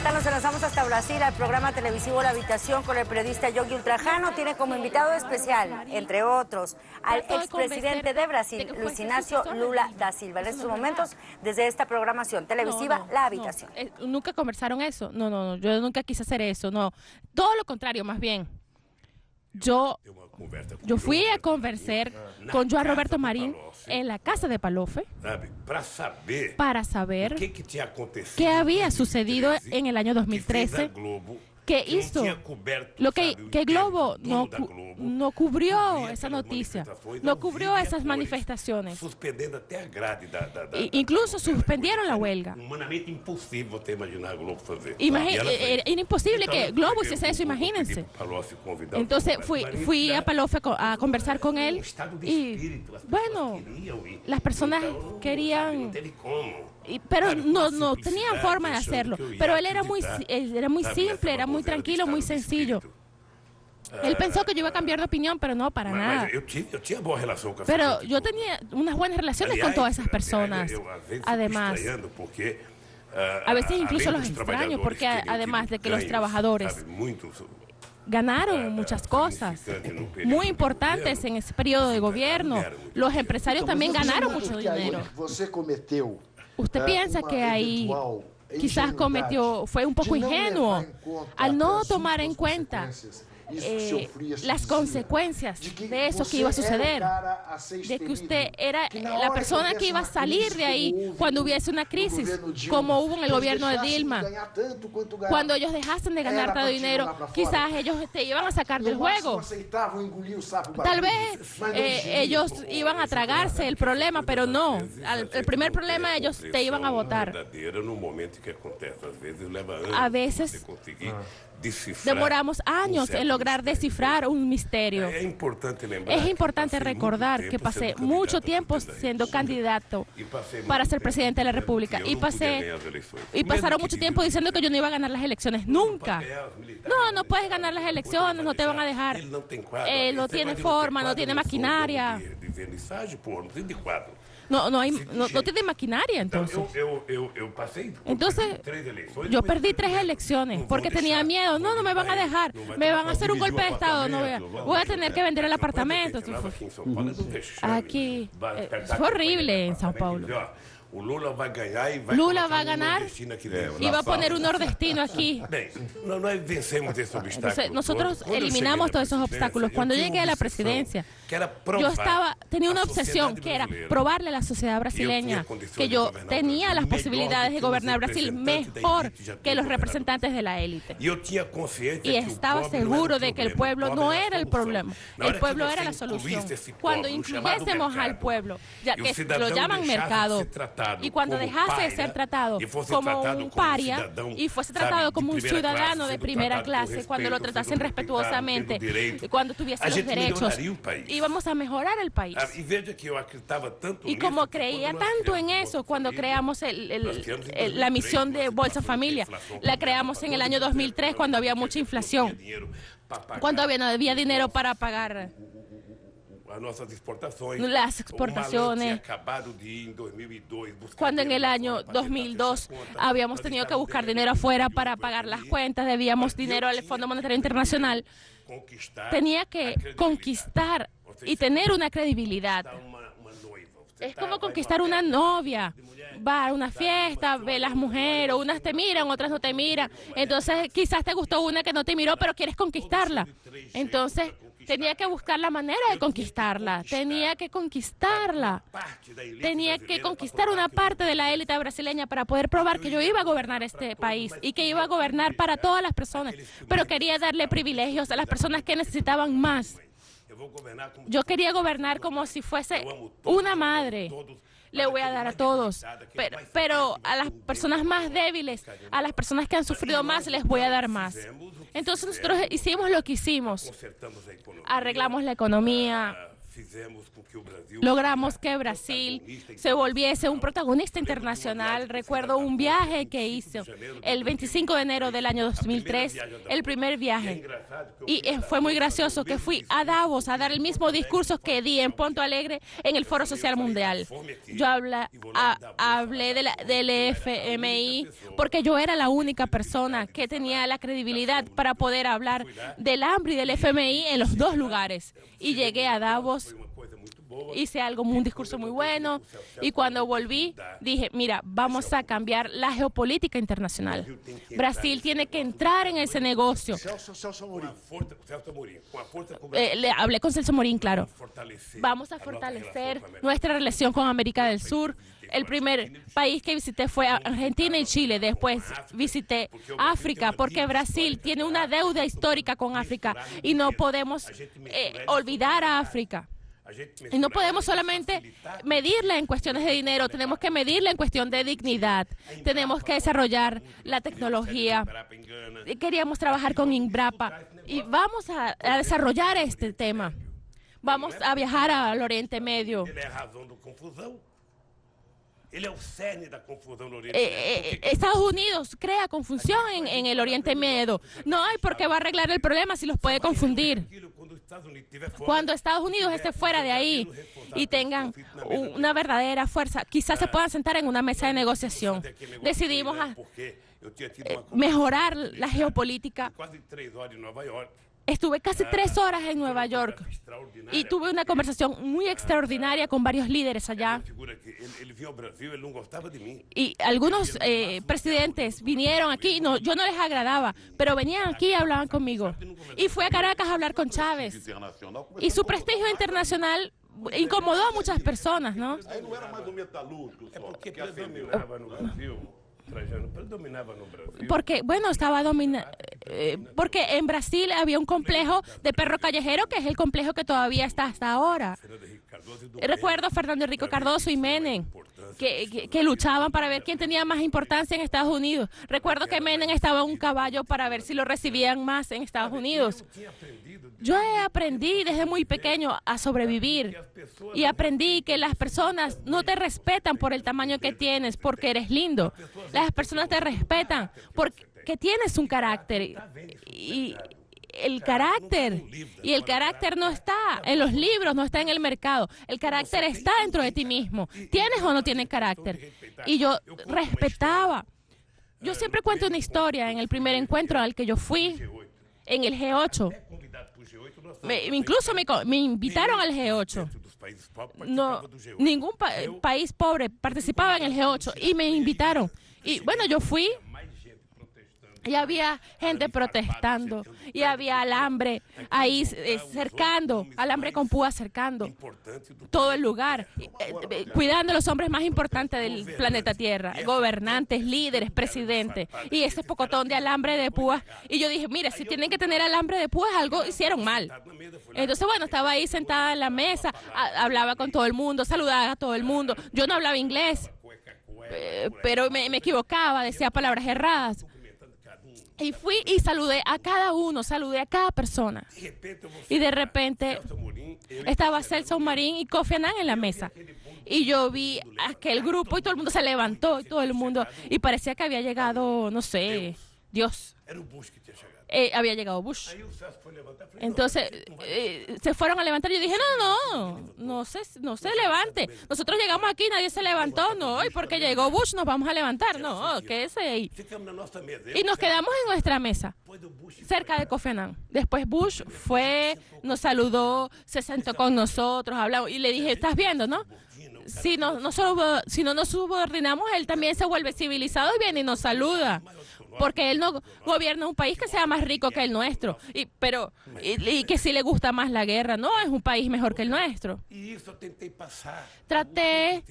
tal? Nos lanzamos hasta Brasil al programa televisivo La Habitación con el periodista Yogi Ultrajano. Tiene como invitado especial, entre otros, al expresidente de Brasil, Luis Ignacio Lula da Silva. En estos momentos, desde esta programación televisiva, La Habitación. ¿Nunca conversaron eso? No, yo nunca quise hacer eso, no. Todo lo contrario, más bien. Yo fui a conversar con João Roberto Marín en la casa de Paloffe para saber qué había sucedido en el año 2013, que hizo lo que Globo no cubrió esa noticia, no cubrió esas manifestaciones. Incluso suspendieron la huelga. Era imposible que Globo hiciese eso, imagínense. Entonces fui a Paloffe a conversar con él y bueno, las personas querían, pero no tenían forma de hacerlo. Pero él era muy simple, era muy tranquilo, muy sencillo. Él pensó que yo iba a cambiar de opinión, pero no, para nada. Pero yo tenía unas buenas relaciones con todas esas personas. Además, a veces incluso los extraño, porque además de que los trabajadores ganaron muchas cosas muy importantes en ese periodo de gobierno, los empresarios también ganaron mucho dinero. ¿Usted piensa que ahí quizás fue un poco ingenuo al no tomar en cuenta las consecuencias de eso que iba a suceder, de que usted era la persona que iba a salir de ahí cuando hubiese una crisis, como hubo en el gobierno de Dilma? Cuando ellos dejasen de ganar tanto dinero, quizás ellos te iban a sacar del juego. Tal vez ellos iban a tragarse el problema, pero no. El primer problema ellos te iban a votar. A veces demoramos años en lograr descifrar un misterio. Es importante recordar que pasé mucho tiempo siendo candidato para ser presidente de la República y pasaron mucho tiempo diciendo que yo no iba a ganar las elecciones nunca. No puedes ganar las elecciones, no te van a dejar. No tiene forma, no tiene maquinaria. No tiene maquinaria, entonces. Entonces, yo perdí 3 elecciones porque tenía miedo. No me van a dejar. Me van a hacer un golpe de Estado. Voy a tener que vender el apartamento. Aquí, fue horrible en São Paulo. Lula va a ganar y va a poner un nordestino aquí. Entonces, nosotros eliminamos todos esos obstáculos. Cuando llegué a la presidencia, yo tenía una obsesión que era probarle a la sociedad brasileña que yo tenía las posibilidades de gobernar Brasil mejor que los representantes de la élite. Y estaba seguro de que el pueblo no era el problema, el pueblo era la solución. Cuando incluyésemos al pueblo, ya que lo llaman mercado, y cuando dejase de ser tratado como un paria y fuese tratado como un ciudadano de primera clase, cuando lo tratasen respetuosamente, cuando tuviese los derechos, íbamos a mejorar el país. Y como creía tanto en eso, cuando creamos la misión de Bolsa Familia, la creamos en el año 2003, cuando había mucha inflación, cuando había dinero para pagar las exportaciones, cuando en el año 2002 habíamos tenido que buscar dinero afuera para pagar las cuentas, debíamos dinero al Fondo Monetario Internacional. Tenía que conquistar y tener una credibilidad. Es como conquistar una novia. Va a una fiesta, ve las mujeres, unas te miran, otras no te miran. Entonces quizás te gustó una que no te miró, pero quieres conquistarla. Entonces tenía que buscar la manera de conquistarla. Tenía que conquistar una parte de la élite brasileña para poder probar que yo iba a gobernar este país y que iba a gobernar para todas las personas. Pero quería darle privilegios a las personas que necesitaban más. Yo quería gobernar como si fuese una madre. Le voy a dar a todos, pero a las personas más débiles, a las personas que han sufrido más, les voy a dar más. Entonces nosotros hicimos lo que hicimos. Arreglamos la economía logramos que Brasil se volviese un protagonista internacional. Recuerdo un viaje que hizo el 25 de enero del año 2003, el primer viaje. Y fue muy gracioso que fui a Davos a dar el mismo discurso que di en Ponto Alegre en el Foro Social Mundial. Yo hablé del FMI porque yo era la única persona que tenía la credibilidad para poder hablar del hambre y del FMI en los dos lugares. Y llegué a Davos, hice un discurso muy bueno, y cuando volví dije, mira, vamos a cambiar la geopolítica internacional. Brasil tiene que entrar en ese negocio. Hablé con Celso Amorim, claro. Vamos a fortalecer nuestra relación con América del Sur. El primer país que visité fue Argentina y Chile. Después visité África, porque Brasil tiene una deuda histórica con África y no podemos olvidar a África. Y no podemos solamente medirla en cuestiones de dinero, tenemos que medirla en cuestión de dignidad. Tenemos que desarrollar la tecnología. Queríamos trabajar con Embrapa y vamos a desarrollar este tema. Vamos a viajar al Oriente Medio. Estados Unidos crea confusión en el Oriente Medio. No hay por qué va a arreglar el problema si los puede confundir. Cuando Estados Unidos esté fuera de ahí y tengan una verdadera fuerza, quizás se puedan sentar en una mesa de negociación. Decidimos mejorar la geopolítica. Estuve casi 3 horas en Nueva York y tuve una conversación muy extraordinaria con varios líderes allá. Y algunos presidentes vinieron aquí, yo no les agradaba, pero venían aquí y hablaban conmigo. Y fui a Caracas a hablar con Chávez. Y su prestigio internacional incomodó a muchas personas, ¿no? Porque, bueno, porque en Brasil había un complejo de perro callejero, que es el complejo que todavía está hasta ahora. Recuerdo a Fernando Henrique Cardoso y Menem, que luchaban para ver quién tenía más importancia en Estados Unidos. Recuerdo que Menem estaba en un caballo para ver si lo recibían más en Estados Unidos. Yo aprendí desde muy pequeño a sobrevivir y aprendí que las personas no te respetan por el tamaño que tienes, porque eres lindo. Las personas te respetan porque tienes un carácter y el carácter no está en los libros, no está en el mercado. El carácter está dentro de ti mismo. ¿Tienes o no tienes carácter? Y yo respetaba. Yo siempre cuento una historia en el primer encuentro al que yo fui, en el G8. Incluso me invitaron al G8. No, ningún país pobre participaba en el G8 y me invitaron. Y bueno, yo fui y había gente protestando y había alambre ahí cercando, alambre con púas cercando todo el lugar, cuidando a los hombres más importantes del planeta Tierra, gobernantes, líderes, presidentes, y ese pocotón de alambre de púas. Y yo dije, mire, si tienen que tener alambre de púas, algo hicieron mal. Entonces, bueno, estaba ahí sentada en la mesa, hablaba con todo el mundo, saludaba a todo el mundo. Yo no hablaba inglés, pero me equivocaba, decía palabras erradas. Y fui y saludé a cada uno, saludé a cada persona. Y de repente estaba Celso Amorim y Kofi Annan en la mesa. Y yo vi aquel grupo y todo el mundo se levantó, y parecía que había llegado, no sé, Dios. Había llegado Bush. Entonces se fueron a levantar. Yo dije, no se levante. Nosotros llegamos aquí, nadie se levantó, no, y porque llegó Bush nos vamos a levantar, no, quédese ahí. Y nos quedamos en nuestra mesa, cerca de Kofi Annan. Después Bush fue, nos saludó, se sentó con nosotros, hablamos, y le dije, ¿estás viendo, no? Si no nos subordinamos, él también se vuelve civilizado y viene y nos saluda. Porque él no gobierna un país que sea más rico que el nuestro, y que sí le gusta más la guerra. No, es un país mejor que el nuestro. Traté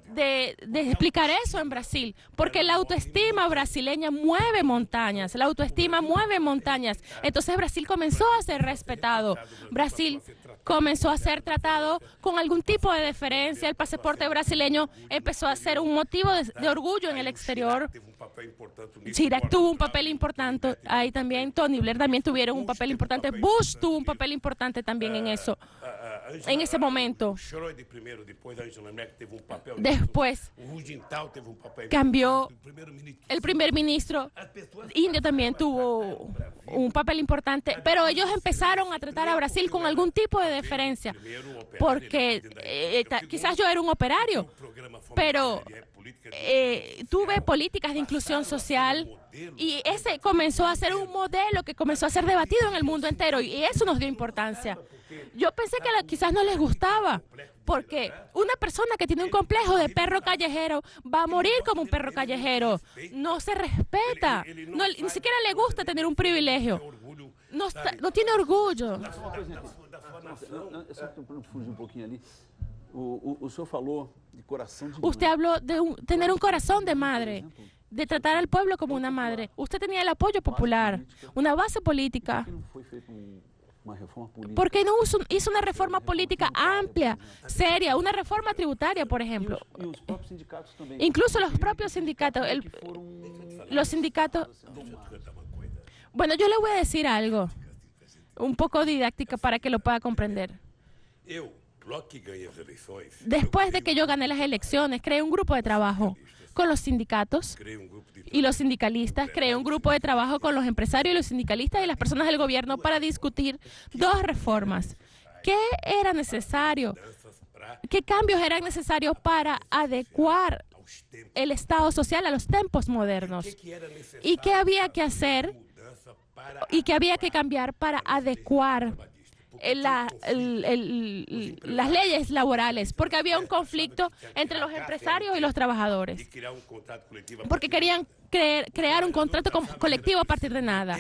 de explicar eso en Brasil, porque la autoestima brasileña mueve montañas, Entonces Brasil comenzó a ser respetado. Brasil comenzó a ser tratado con algún tipo de deferencia. El pasaporte brasileño empezó a ser un motivo de orgullo en el exterior. Chirac tuvo un papel importante ahí también. Tony Blair también tuvieron un papel importante. Bush tuvo un papel importante también en eso, en ese momento. Después cambió el primer ministro indio, también tuvo un papel importante, pero ellos empezaron a tratar a Brasil con algún tipo de deferencia, porque quizás yo era un operario, pero tuve políticas de inclusión social y ese comenzó a ser un modelo que comenzó a ser debatido en el mundo entero y eso nos dio importancia. Yo pensé que quizás no les gustaba, porque una persona que tiene un complejo de perro callejero va a morir como un perro callejero. No se respeta, ni siquiera le gusta tener un privilegio, no tiene orgullo. Usted habló de tener un corazón de madre, de tratar al pueblo como una madre. Usted tenía el apoyo popular, una base política. ¿Por qué no hizo una reforma política amplia, seria, una reforma tributaria, por ejemplo? Incluso los propios sindicatos, los sindicatos... Bueno, yo le voy a decir algo, un poco didáctica para que lo pueda comprender. Después de que yo gané las elecciones, creé un grupo de trabajo con los sindicatos y los sindicalistas, creé un grupo de trabajo con los empresarios y los sindicalistas y las personas del gobierno para discutir dos reformas. ¿Qué era necesario? ¿Qué cambios eran necesarios para adecuar el Estado social a los tiempos modernos? ¿Y qué había que hacer y qué había que cambiar para adecuar las leyes laborales? Porque había un conflicto entre los empresarios y los trabajadores, porque querían crear un contrato colectivo a partir de nada.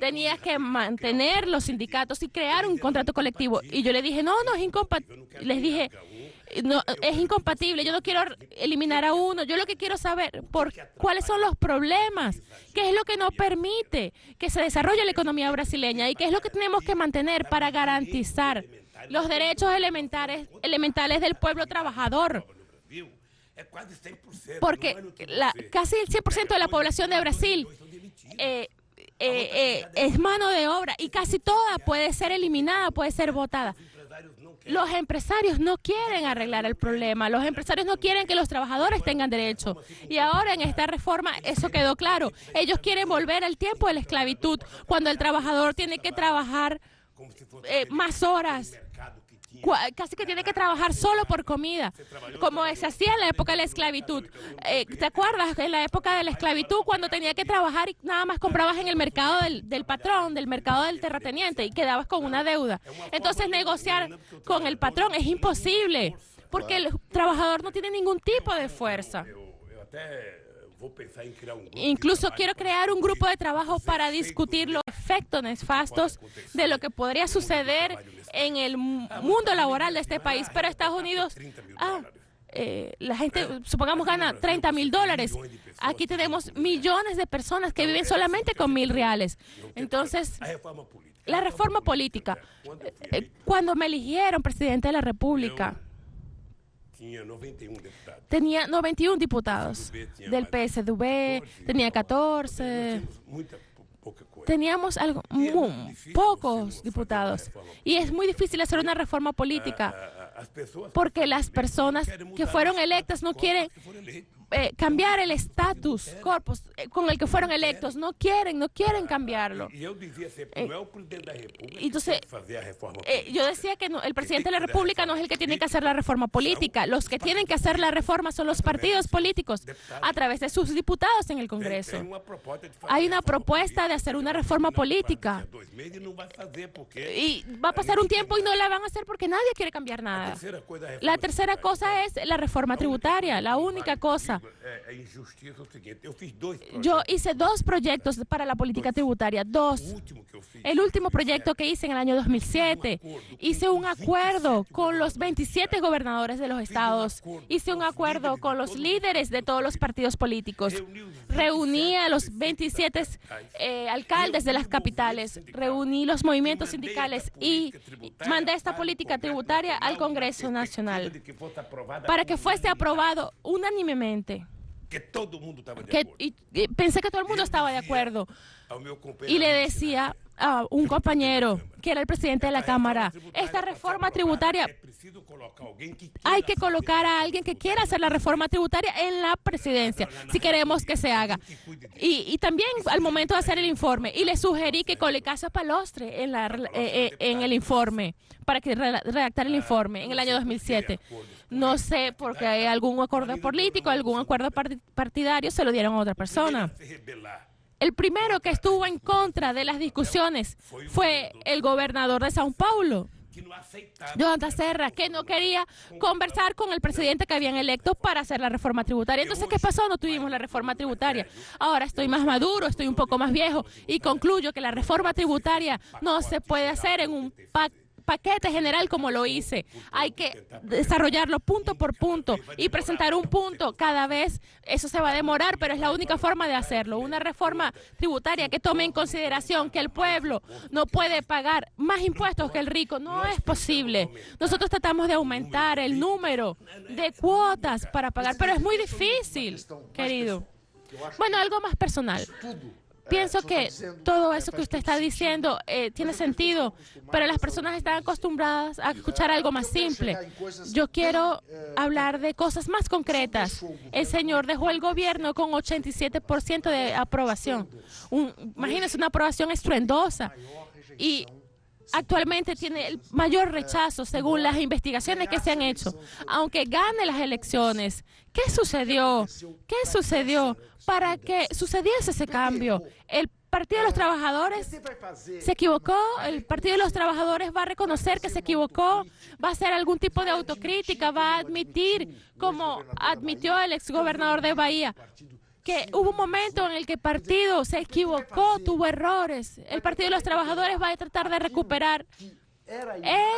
Tenía que mantener los sindicatos y crear un contrato colectivo. Y yo le dije, no es incompatible. Les dije, no, es incompatible, yo no quiero eliminar a uno, yo lo que quiero saber cuáles son los problemas, qué es lo que no permite que se desarrolle la economía brasileña y qué es lo que tenemos que mantener para garantizar los derechos elementales del pueblo trabajador. Porque casi el 100% de la población de Brasil es mano de obra y casi toda puede ser eliminada, puede ser votada. Los empresarios no quieren arreglar el problema, los empresarios no quieren que los trabajadores tengan derecho. Y ahora en esta reforma eso quedó claro. Ellos quieren volver al tiempo de la esclavitud, cuando el trabajador tiene que trabajar más horas. Casi que tiene que trabajar solo por comida, como se hacía en la época de la esclavitud. ¿Te acuerdas? En la época de la esclavitud, cuando tenía que trabajar y nada más comprabas en el mercado del patrón, del mercado del terrateniente, y quedabas con una deuda. Entonces negociar con el patrón es imposible, porque el trabajador no tiene ningún tipo de fuerza. Incluso quiero crear un grupo de trabajo para discutir los efectos nefastos de lo que podría suceder en el mundo laboral de este país. Pero Estados Unidos, la gente, supongamos, gana $30,000. Aquí tenemos millones de personas que viven solamente con $1,000. Entonces, la reforma política. Cuando me eligieron presidente de la República, tenía 91 diputados. Del PSDB tenía 14. Teníamos pocos diputados. Y es muy difícil hacer una reforma política porque las personas que fueron electas no quieren cambiar el status corpus con el que fueron electos. No quieren cambiarlo. Entonces, yo decía que el presidente de la República no es el que tiene que hacer la reforma política. Los que tienen que hacer la reforma son los partidos políticos a través de sus diputados en el Congreso. Hay una propuesta de hacer una reforma política y va a pasar un tiempo y no la van a hacer porque nadie quiere cambiar nada. La tercera cosa es la reforma tributaria, la única cosa. injusta. Yo hice 2 proyectos para la política tributaria, 2. El último proyecto que hice en el año 2007, hice un acuerdo con los 27 gobernadores de los estados, hice un acuerdo con los líderes de todos los partidos políticos, reuní a los 27 alcaldes de las capitales, reuní los movimientos sindicales y mandé esta política tributaria al Congreso Nacional para que fuese aprobado unánimemente. Y pensé que todo el mundo estaba de acuerdo. Y le decía a un compañero que era el presidente de la Cámara, esta reforma tributaria, hay que colocar a alguien que quiera hacer la reforma tributaria en la presidencia, si queremos que se haga. Y también al momento de hacer el informe, y le sugerí que colocase a Palostre en el informe, para que redactara el informe en el año 2007. No sé, porque hay algún acuerdo político, algún acuerdo partidario, se lo dieron a otra persona. El primero que estuvo en contra de las discusiones fue el gobernador de São Paulo, Jonathan Serra, que no quería conversar con el presidente que habían electo para hacer la reforma tributaria. Entonces, ¿qué pasó? No tuvimos la reforma tributaria. Ahora estoy más maduro, estoy un poco más viejo y concluyo que la reforma tributaria no se puede hacer en un paquete general como lo hice. Hay que desarrollarlo punto por punto y presentar un punto cada vez. Eso se va a demorar, pero es la única forma de hacerlo. Una reforma tributaria que tome en consideración que el pueblo no puede pagar más impuestos que el rico. No es posible. Nosotros tratamos de aumentar el número de cuotas para pagar, pero es muy difícil, querido. Bueno, algo más personal. Pienso que todo eso que usted está diciendo tiene sentido, pero las personas están acostumbradas a escuchar algo más simple. Yo quiero hablar de cosas más concretas. El señor dejó el gobierno con 87% de aprobación. Imagínense, una aprobación estruendosa. Y actualmente tiene el mayor rechazo según las investigaciones que se han hecho. Aunque gane las elecciones, ¿qué sucedió? ¿Qué sucedió para que sucediese ese cambio? El Partido de los Trabajadores se equivocó. El Partido de los Trabajadores va a reconocer que se equivocó, va a hacer algún tipo de autocrítica, va a admitir, como admitió el exgobernador de Bahía, que hubo un momento en el que el partido se equivocó, tuvo errores. El Partido de los Trabajadores va a tratar de recuperar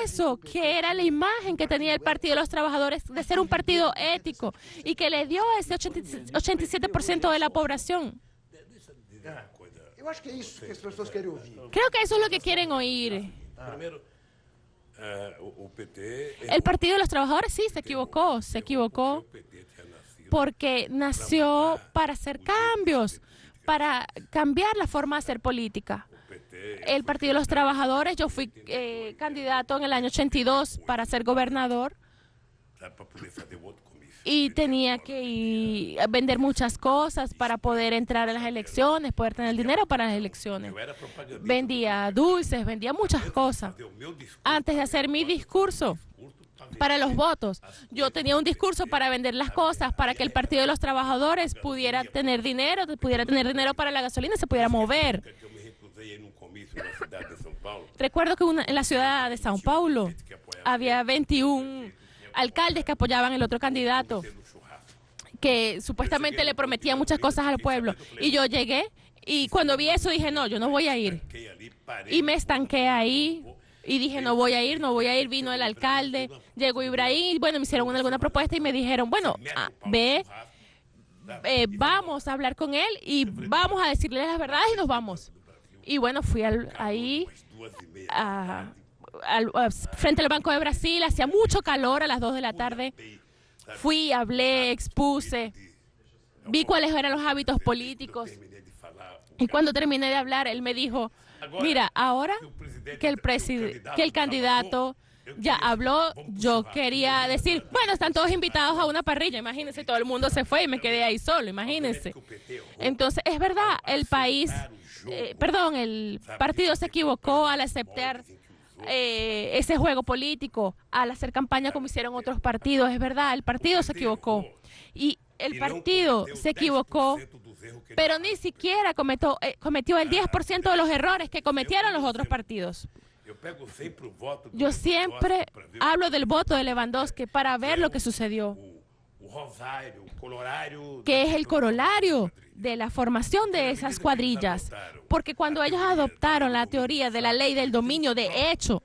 eso, que era la imagen que tenía el Partido de los Trabajadores de ser un partido ético y que le dio a ese 87% de la población. Creo que eso es lo que quieren oír. El Partido de los Trabajadores sí se equivocó porque nació para hacer cambios, para cambiar la forma de hacer política. El Partido de los Trabajadores, yo fui candidato en el año 82 para ser gobernador y tenía que vender muchas cosas para poder entrar a las elecciones, poder tener dinero para las elecciones. Vendía dulces, vendía muchas cosas. Antes de hacer mi discurso para los votos, yo tenía un discurso para vender las cosas, para que el Partido de los Trabajadores pudiera tener dinero para la gasolina, se pudiera mover. Recuerdo que en la ciudad de São Paulo había 21 alcaldes que apoyaban el otro candidato, que supuestamente le prometía muchas cosas al pueblo. Y yo llegué y cuando vi eso dije, no, yo no voy a ir. Y me estanqué ahí y dije, no voy a ir. Vino el alcalde, llegó Ibrahim, y bueno, me hicieron alguna propuesta y me dijeron, bueno, ve, vamos a hablar con él y vamos a decirle las verdades y nos vamos. Y bueno, fui ahí frente al Banco de Brasil, hacía mucho calor a las 2 de la tarde. Fui, hablé, expuse, vi cuáles eran los hábitos políticos. Y cuando terminé de hablar, él me dijo, mira, ahora que el candidato ya habló, yo quería decir, bueno, están todos invitados a una parrilla, imagínense, todo el mundo se fue y me quedé ahí solo, imagínense. Entonces, es verdad, el partido se equivocó al aceptar ese juego político, al hacer campaña como hicieron otros partidos. Es verdad, el partido se equivocó. Y el partido se equivocó, pero ni siquiera cometió el 10% de los errores que cometieron los otros partidos. Yo siempre hablo del voto de Lewandowski para ver lo que sucedió. que es el corolario de la formación de esas cuadrillas. Porque cuando ellos adoptaron la teoría de la ley del dominio de hecho,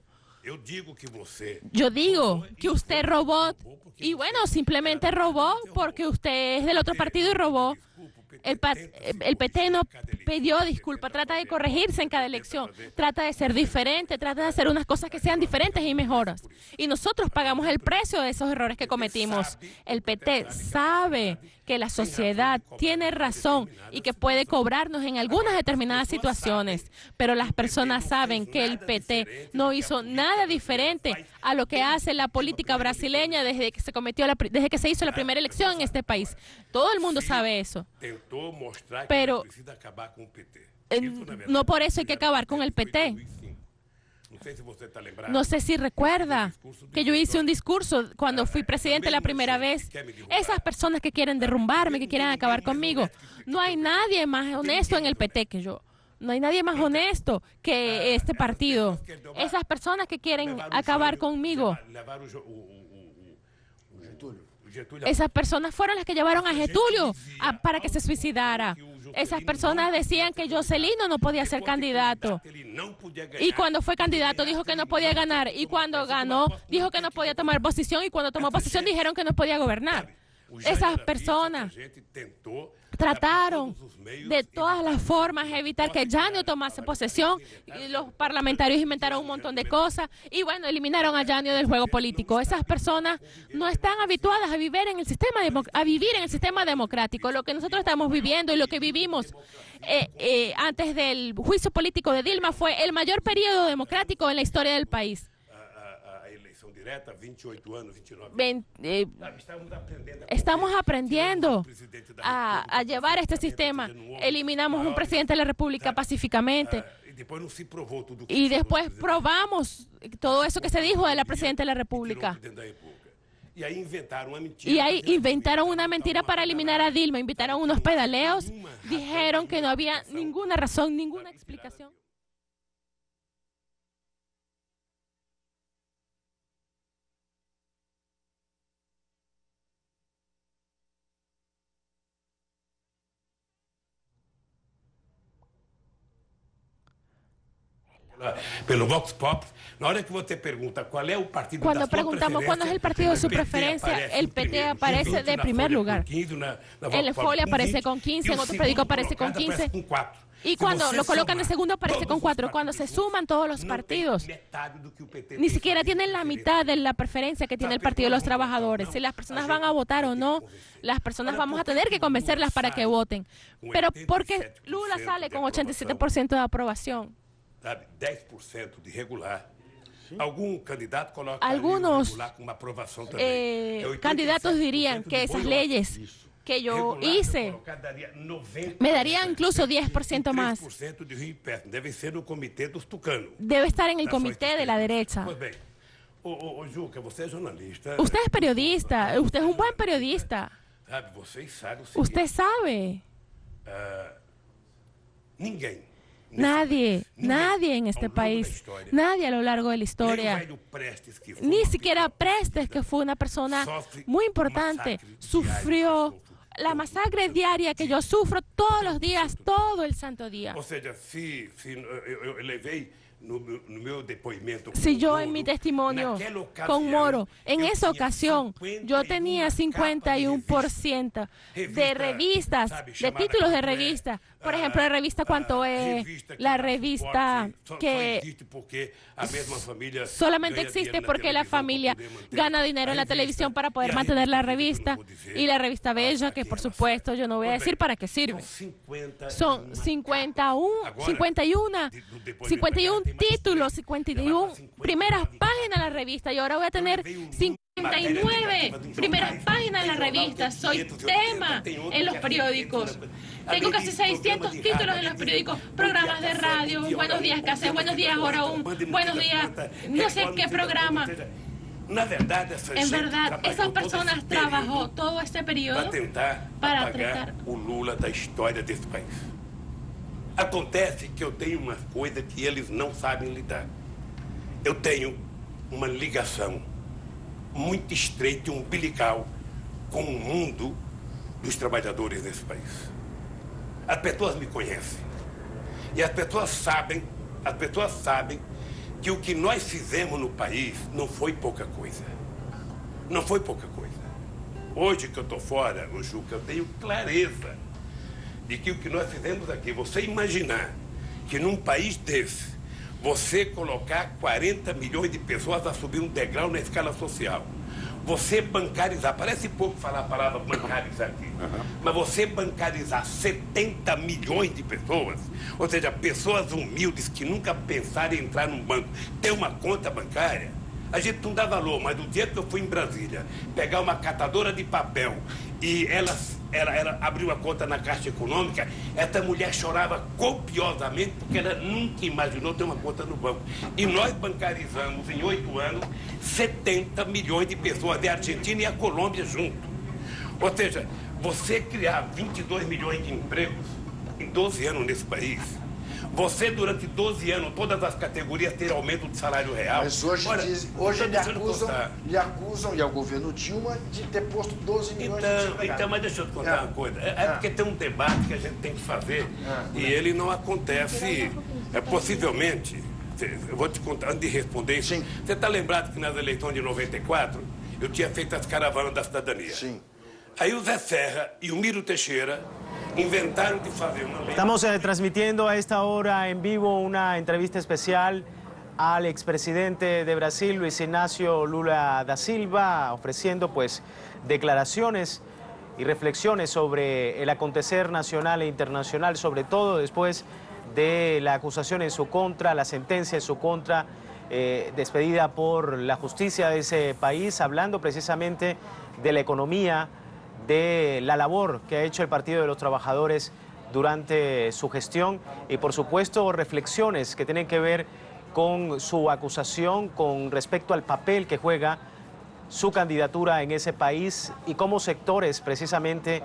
yo digo que usted robó, y bueno, simplemente robó porque usted es del otro partido y robó. El PT no pidió disculpa, trata de corregirse en cada elección, trata de ser diferente, trata de hacer unas cosas que sean diferentes y mejoras. Y nosotros pagamos el precio de esos errores que cometimos. El PT sabe que la sociedad tiene razón y que puede cobrarnos en algunas determinadas situaciones, pero las personas saben que el PT no hizo nada diferente a lo que hace la política brasileña desde que se hizo la primera elección en este país. Todo el mundo sabe eso. Pero no por eso hay que acabar con el PT. No sé si recuerda que yo hice un discurso cuando fui presidente la primera vez. Esas personas que quieren derrumbarme, que quieren acabar conmigo, no hay nadie más honesto en el PT que yo. No hay nadie más honesto que este partido. Esas personas que quieren acabar conmigo, esas personas fueron las que llevaron a Getúlio para que se suicidara. Esas personas decían que Juscelino no podía ser candidato. Y cuando fue candidato dijo que no podía ganar. Y cuando ganó dijo que no podía tomar posición. Y cuando tomó posición dijeron que no podía gobernar. Esas personas trataron de todas las formas evitar que Jânio tomase posesión. Y los parlamentarios inventaron un montón de cosas y bueno, eliminaron a Jânio del juego político. Esas personas no están habituadas a vivir en el sistema democrático. Lo que nosotros estamos viviendo y lo que vivimos antes del juicio político de Dilma fue el mayor periodo democrático en la historia del país. Estamos aprendiendo a llevar este sistema. Eliminamos un presidente de la República pacíficamente. Y después probamos todo eso que se dijo de la presidenta de la República. Y ahí inventaron una mentira para eliminar a Dilma. Inventaron unos pedaleos. Dijeron que no había ninguna razón, ninguna explicación. Pelo Vox Pop, na hora que você pergunta cuál es el partido cuando preguntamos cuál es el partido de su preferencia, el PT aparece de primer lugar. En la folia aparece con 15, en otro periódico aparece con 15. Y cuando lo colocan de segundo aparece con 4. Cuando se suman todos los partidos, ni siquiera tienen la mitad de la preferencia que tiene el Partido de los Trabajadores. Si las personas van a votar o no, las personas vamos a tener que convencerlas para que voten. Pero porque Lula sale con 87% de aprobación. 10% de regular. Algunos candidatos dirían que esas leyes que yo hice me darían incluso 10% más. Debe estar en el comité de la derecha. Usted es periodista, usted es un buen periodista. Usted sabe. Nadie en este país, nadie a lo largo de la historia, ni siquiera Prestes, que fue una persona muy importante, sufrió la masacre diaria que yo sufro todos los días, todo el santo día. Si yo en mi testimonio con Moro, en esa ocasión, yo tenía 51% de revistas, de títulos de revistas. Por ejemplo, la revista Cuánto es, la revista que solamente existe porque la familia gana dinero en la televisión para poder mantener la revista. Y la revista Bella, que por supuesto yo no voy a decir para qué sirve. Son 51 títulos, 51 primeras páginas de la revista. Y ahora voy a tener 59 primeras páginas de la revista. Soy tema en los periódicos. Tengo casi 600 títulos en los periódicos, programas de radio, Buenos Días Café, Buenos Días Hora 1, Buenos Días, no sé qué programa. En verdad, esas personas trabajó todo este periodo para tratar o Lula da história desse país. Acontece que eu tenho uma coisa que eles não sabem lidar. Eu tenho uma ligação muito estreita e umbilical com o mundo dos trabalhadores nesse país. As pessoas me conhecem. E as pessoas sabem que o que nós fizemos no país não foi pouca coisa. Não foi pouca coisa. Hoje que eu estou fora, o Juca, eu tenho clareza de que o que nós fizemos aqui, você imaginar que num país desse, você colocar 40 milhões de pessoas a subir um degrau na escala social, você bancarizar, parece pouco falar a palavra bancarizar aqui, mas você bancarizar 70 milhões de pessoas, ou seja, pessoas humildes que nunca pensaram em entrar num banco, ter uma conta bancária, a gente não dá valor, mas do dia que eu fui em Brasília, pegar uma catadora de papel e ela abriu a conta na Caixa Econômica, essa mulher chorava copiosamente porque ela nunca imaginou ter uma conta no banco. E nós bancarizamos em 8 anos 70 milhões de pessoas, da Argentina e a Colômbia junto. Ou seja, você criar 22 milhões de empregos em 12 anos nesse país, você, durante 12 anos, todas as categorias terem aumento de salário real. Mas hoje, hoje lhe acusam, e ao governo Dilma, de ter posto 12 milhões de desempregados. Então, mas deixa eu te contar uma coisa. Porque tem um debate que a gente tem que fazer e ele não acontece, possivelmente. Eu vou te contar, antes de responder isso. Sim. Você está lembrado que nas eleições de 94, eu tinha feito as caravanas da cidadania? Sim. Aí o Zé Serra e o Miro Teixeira inventaron de hacer una ley. Estamos transmitiendo a esta hora en vivo una entrevista especial al expresidente de Brasil, Luis Ignacio Lula da Silva, ofreciendo pues declaraciones y reflexiones sobre el acontecer nacional e internacional, sobre todo después de la acusación en su contra, la sentencia en su contra, despedida por la justicia de ese país, hablando precisamente de la economía, de la labor que ha hecho el Partido de los Trabajadores durante su gestión y, por supuesto, reflexiones que tienen que ver con su acusación con respecto al papel que juega su candidatura en ese país y cómo sectores precisamente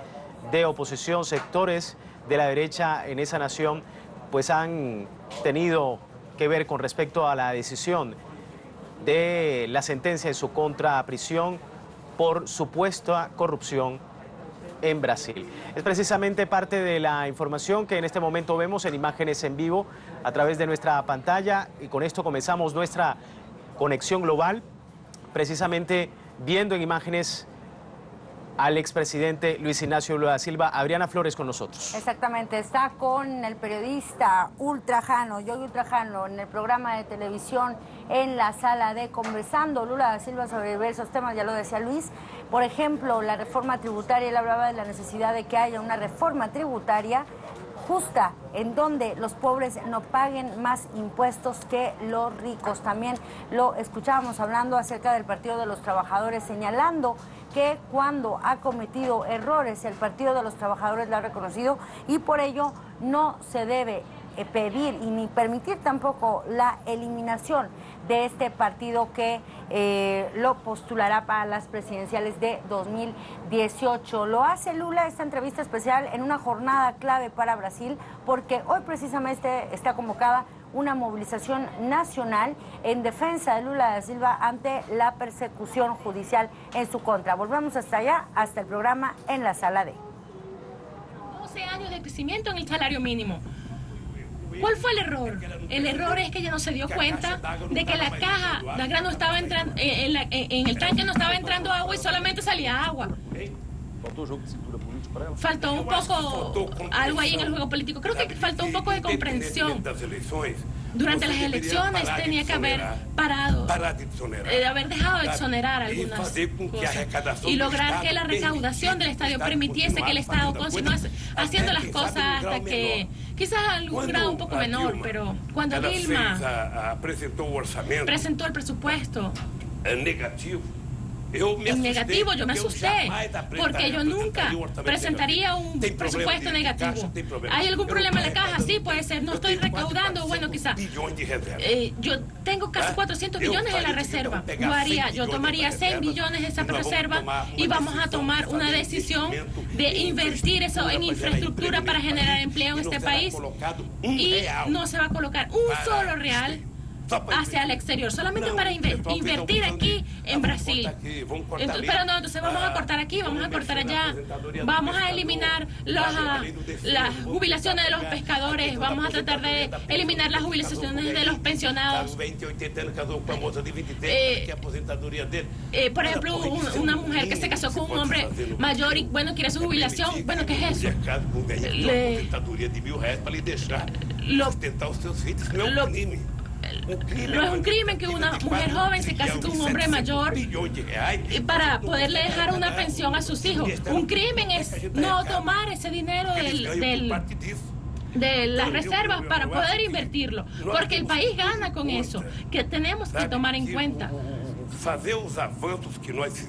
de oposición, sectores de la derecha en esa nación, pues han tenido que ver con respecto a la decisión de la sentencia en su contra a prisión por supuesta corrupción en Brasil. Es precisamente parte de la información que en este momento vemos en imágenes en vivo a través de nuestra pantalla y con esto comenzamos nuestra conexión global, precisamente viendo en imágenes al expresidente Luis Ignacio Lula da Silva. Adriana Flores con nosotros. Exactamente, está con el periodista Ultrajano, Yogi Ultrajano, en el programa de televisión en la sala de conversando Lula da Silva sobre diversos temas, ya lo decía Luis. Por ejemplo, la reforma tributaria, él hablaba de la necesidad de que haya una reforma tributaria justa, en donde los pobres no paguen más impuestos que los ricos. También lo escuchábamos hablando acerca del Partido de los Trabajadores, señalando que cuando ha cometido errores el Partido de los Trabajadores lo ha reconocido y por ello no se debe pedir y ni permitir tampoco la eliminación de este partido que lo postulará para las presidenciales de 2018. Lo hace Lula, esta entrevista especial, en una jornada clave para Brasil, porque hoy precisamente está convocada una movilización nacional en defensa de Lula da Silva ante la persecución judicial en su contra. Volvemos hasta allá, hasta el programa en la sala D. 12 años de crecimiento en el salario mínimo. ¿Cuál fue el error? El error es que ella no se dio cuenta de que la caja negra no estaba entrando, en el tanque no estaba entrando agua y solamente salía agua. Faltó un poco algo ahí en el juego político. Creo que faltó un poco de comprensión. Durante las elecciones tenía que haber parado, haber dejado de exonerar algunas cosas y lograr que la recaudación del Estado permitiese que el Estado continuase haciendo las cosas hasta que, quizás a algún grado un poco menor, pero cuando Dilma presentó el presupuesto en negativo, yo me asusté, porque yo nunca presentaría un presupuesto negativo. ¿Hay algún problema en la caja? Sí, puede ser. No estoy recaudando, bueno, quizá. Yo tengo casi 400 billones en la reserva. Yo tomaría 100 billones de esa reserva y vamos a tomar una decisión de invertir eso en infraestructura para generar empleo en este país. Y no se va a colocar un solo real hacia el exterior, solamente para invertir aquí en Brasil. Entonces vamos a cortar aquí, vamos a cortar allá, vamos a eliminar las jubilaciones de los pescadores, vamos a tratar de eliminar las jubilaciones de los pensionados. Por ejemplo, una mujer que se casó con un hombre mayor y bueno, quiere su jubilación, bueno, ¿qué es eso? No es un crimen que una mujer joven se case con un hombre mayor para poderle dejar una pensión a sus hijos. Un crimen es no tomar ese dinero de las reservas para poder invertirlo, porque el país gana con eso, que tenemos que tomar en cuenta.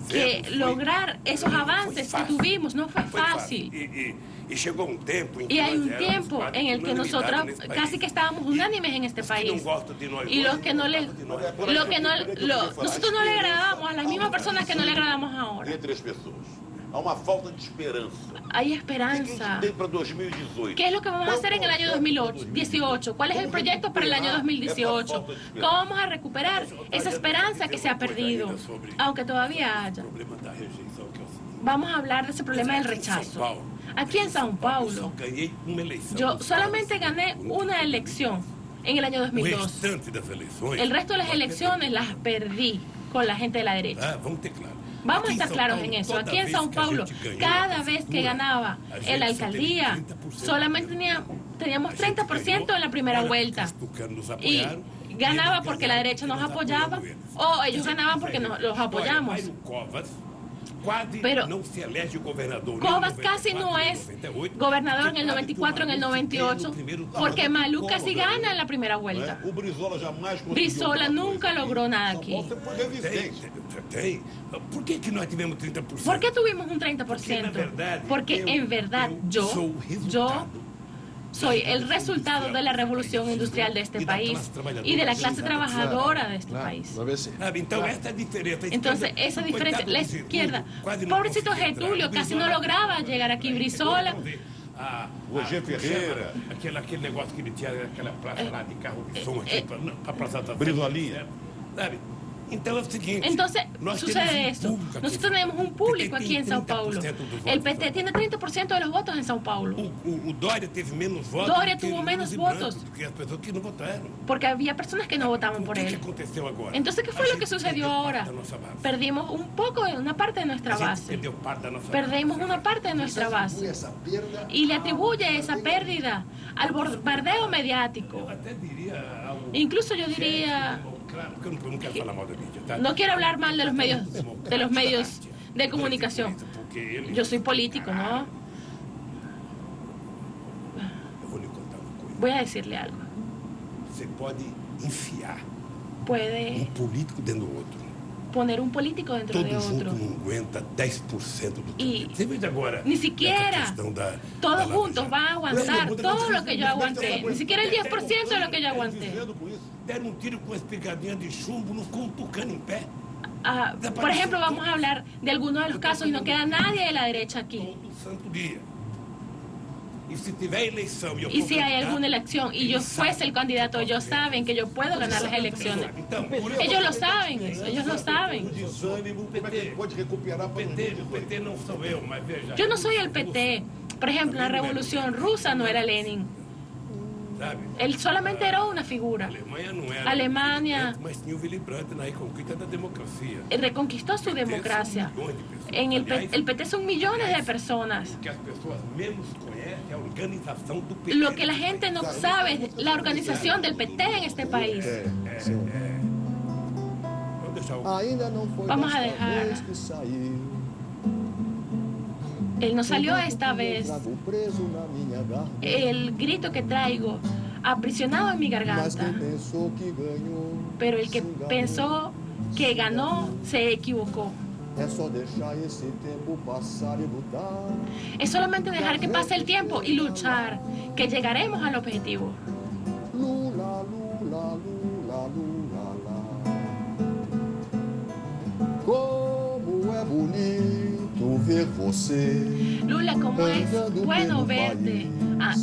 Que lograr esos avances que tuvimos no fue fácil. Y hay un tiempo en el que nosotros casi que estábamos unánimes en este país. Y nosotros no le agradamos a las mismas personas que no le agradamos ahora. Hay esperanza. ¿Qué es lo que vamos a hacer en el año 2018? ¿Cuál es el proyecto para el año 2018? ¿Cómo vamos a recuperar esa esperanza que se ha perdido, aunque todavía haya? Vamos a hablar de ese problema del rechazo. Aquí en São Paulo, yo solamente gané una elección en el año 2002. El resto de las elecciones las perdí con la gente de la derecha. Vamos a estar claros en eso. Aquí en São Paulo, cada vez que ganaba en la alcaldía, solamente teníamos 30% en la primera vuelta. Y ganaba porque la derecha nos apoyaba, o ellos ganaban porque los apoyamos. Pero Covas casi no es gobernador en el 94, en el 98, porque Maluf casi gana en la primera vuelta. Brizola nunca logró nada aquí. ¿Por qué tuvimos 30%? ¿Por qué tuvimos un 30%? Porque en verdad yo soy el resultado de la revolución industrial de este país y de la clase trabajadora de este país. Entonces, esa diferencia, la izquierda, pobrecito Getúlio, casi no lograba llegar aquí. Brizola, Roger Ferreira, aquele negócio que ele tinha naquela praça lá de carro de som aqui para a Praça da Brizolinha, sabe? Entonces, sucede esto. Nosotros tenemos un público aquí en São Paulo. El PT tiene 30% de los votos en São Paulo. Dória tuvo menos votos porque había personas que no votaban por él. Entonces, ¿qué fue lo que sucedió ahora? Perdimos un poco, una parte de nuestra base. Perdimos una parte de nuestra base. Y le atribuye esa pérdida al bombardeo mediático. Incluso yo diría... No quiero hablar mal de los medios de comunicación. Yo soy político, ¿no? Voy a decirle algo. Puede poner un político dentro de otro. Y ni siquiera todos juntos van a aguantar todo lo que yo aguanté. Ni siquiera el 10% de lo que yo aguanté. Por ejemplo, vamos a hablar de algunos de los casos y no queda nadie de la derecha aquí. Y si hay alguna elección y yo fuese el candidato, ellos saben que yo puedo ganar las elecciones. Ellos lo saben, ellos lo saben. Yo no soy el PT. Por ejemplo, en la Revolución Rusa no era Lenin. Él solamente era una figura. Alemania reconquistó su democracia. El PT son millones de personas. Lo que la gente no sabe es la organización del PT en este país. Vamos a dejar. Él no salió esta vez. El grito que traigo aprisionado en mi garganta. Pero el que pensó que ganó se equivocó. Es solamente dejar que pase el tiempo y luchar, que llegaremos al objetivo. Lula, Lula, Lula, Lula, Lula. Como é bonito ver você. Lula, como es bueno verte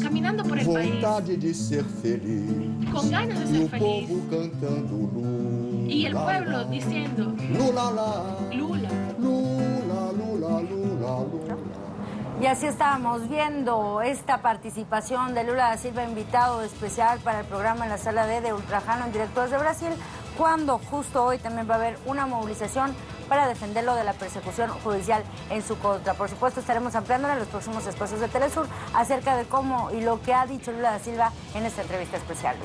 caminando por el país, vontade de ser feliz, con ganas de e ser o feliz, povo cantando Lula, y el pueblo diciendo Lula, lá, Lula. Lula, Lula, Lula, Lula. Y así estábamos viendo esta participación de Lula da Silva, invitado especial para el programa en la Sala D de Ultrajano en directo desde Brasil, cuando justo hoy también va a haber una movilización para defenderlo de la persecución judicial en su contra. Por supuesto, estaremos ampliando en los próximos espacios de Telesur acerca de cómo y lo que ha dicho Lula da Silva en esta entrevista especial.